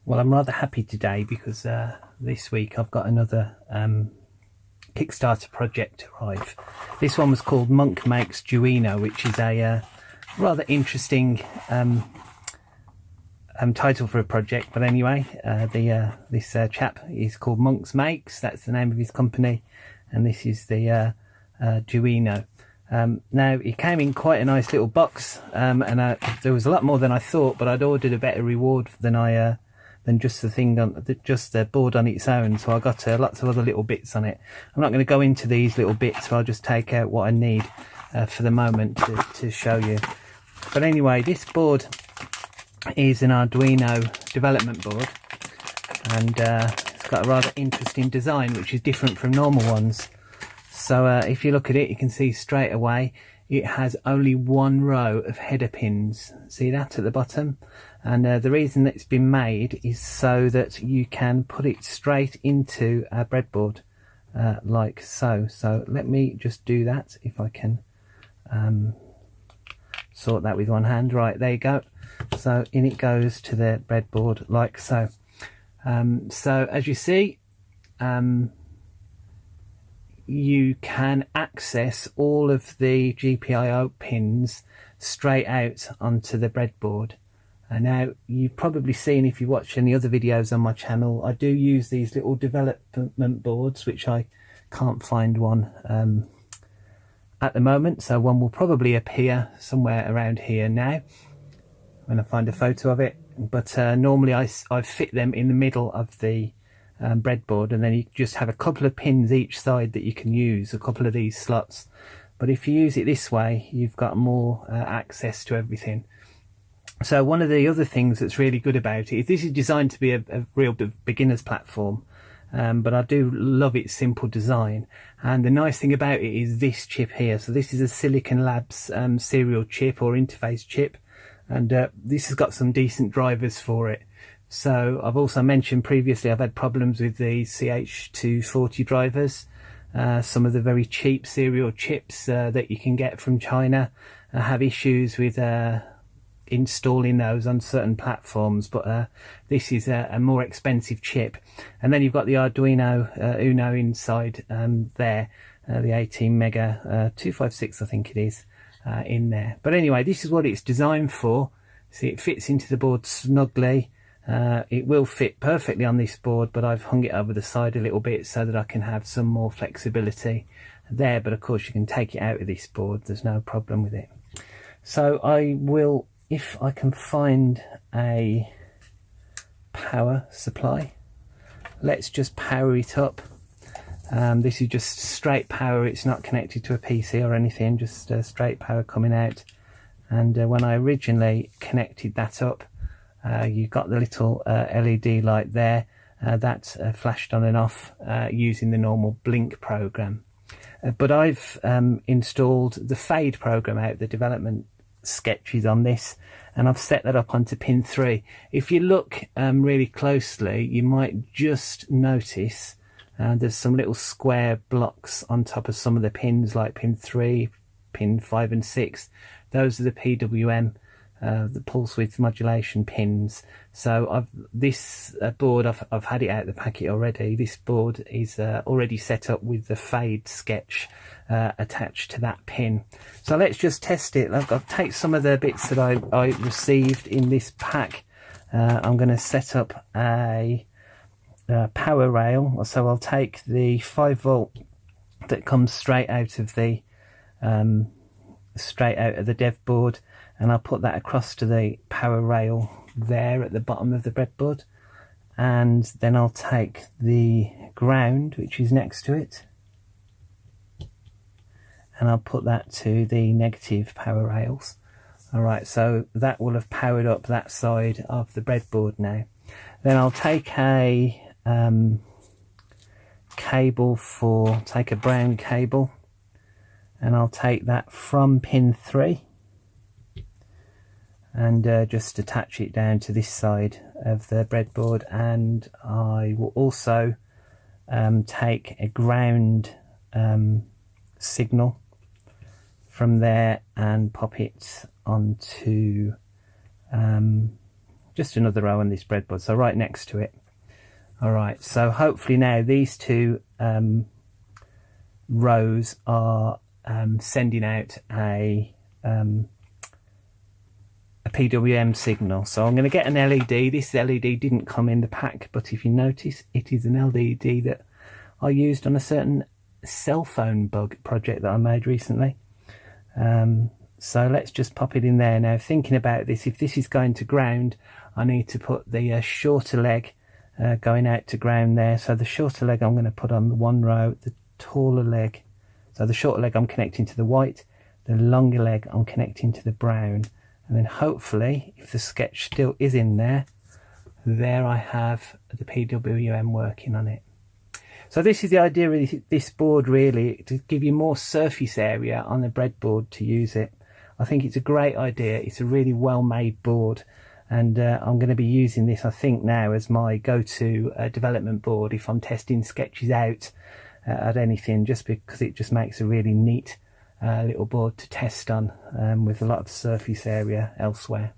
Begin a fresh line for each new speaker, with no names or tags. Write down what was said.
Well, I'm rather happy today because this week I've got another Kickstarter project arrive. This one was called MonkMakesDuino, which is a rather interesting title for a project. But anyway, this chap is called Monks Makes. That's the name of his company, and this is the Duino. Now, it came in quite a nice little box, and there was a lot more than I thought, but I'd ordered a better reward than just the thing on just the board on its own, so I got lots of other little bits on it. I'm not going to go into these little bits, so I'll just take out what I need for the moment to show you. But anyway, this board is an Arduino development board, and it's got a rather interesting design which is different from normal ones. So if you look at it, you can see straight away it has only one row of header pins. See that at the bottom? And the reason that it's been made is so that you can put it straight into a breadboard like so. So let me just do that if I can sort that with one hand. Right, there you go. So in it goes to the breadboard like so. So as you see, you can access all of the GPIO pins straight out onto the breadboard. Now, you've probably seen, if you watch any other videos on my channel, I do use these little development boards, which I can't find one at the moment, so one will probably appear somewhere around here now when I find a photo of it. But normally I fit them in the middle of the breadboard, and then you just have a couple of pins each side that you can use, a couple of these slots. But if you use it this way, you've got more access to everything. So one of the other things that's really good about it is this is designed to be a real beginner's platform, but I do love its simple design. And the nice thing about it is this chip here. So this is a Silicon Labs serial chip or interface chip, and this has got some decent drivers for it. So I've also mentioned previously I've had problems with the CH240 drivers. Some of the very cheap serial chips that you can get from China have issues with installing those on certain platforms, but this is a more expensive chip. And then you've got the Arduino Uno inside there, the 18 mega 256 I think it is, in there. But anyway, this is what it's designed for. See, it fits into the board snugly. It will fit perfectly on this board, but I've hung it over the side a little bit so that I can have some more flexibility there. But of course you can take it out of this board, there's no problem with it. So I will, if I can find a power supply, let's just power it up. This is just straight power, it's not connected to a PC or anything, just straight power coming out. And when I originally connected that up, you got the little LED light there that flashed on and off using the normal blink program. But I've installed the fade program out, the development sketches on this, and I've set that up onto pin 3. If you look really closely, you might just notice there's some little square blocks on top of some of the pins, like pin 3, pin 5 and 6. Those are the PWM, the pulse width modulation pins. So this board, I've had it out of the packet already. This board is already set up with the fade sketch attached to that pin. So let's just test it. I'll take some of the bits that I received in this pack. I'm going to set up a power rail. So I'll take the 5 volt that comes straight out of the dev board, and I'll put that across to the power rail there at the bottom of the breadboard. And then I'll take the ground, which is next to it, and I'll put that to the negative power rails. Alright, so that will have powered up that side of the breadboard now. Then I'll take a take a brown cable, and I'll take that from pin 3 and just attach it down to this side of the breadboard. And I will also take a ground signal from there and pop it onto just another row on this breadboard, so right next to it. All right, so hopefully now these two rows are sending out a PWM signal. So I'm going to get an LED. This LED didn't come in the pack, but if you notice, it is an LED that I used on a certain cell phone bug project that I made recently. So let's just pop it in there. Now, thinking about this, if this is going to ground, I need to put the shorter leg going out to ground there. So the shorter leg I'm going to put on the one row, the taller leg, so the shorter leg I'm connecting to the white, the longer leg I'm connecting to the brown. And then hopefully, if the sketch still is in there, there I have the PWM working on it. So this is the idea of this board, really, to give you more surface area on the breadboard to use it. I think it's a great idea. It's a really well-made board, and I'm going to be using this, I think, now as my go-to development board if I'm testing sketches out at anything, just because it just makes a really neat little board to test on with a lot of surface area elsewhere.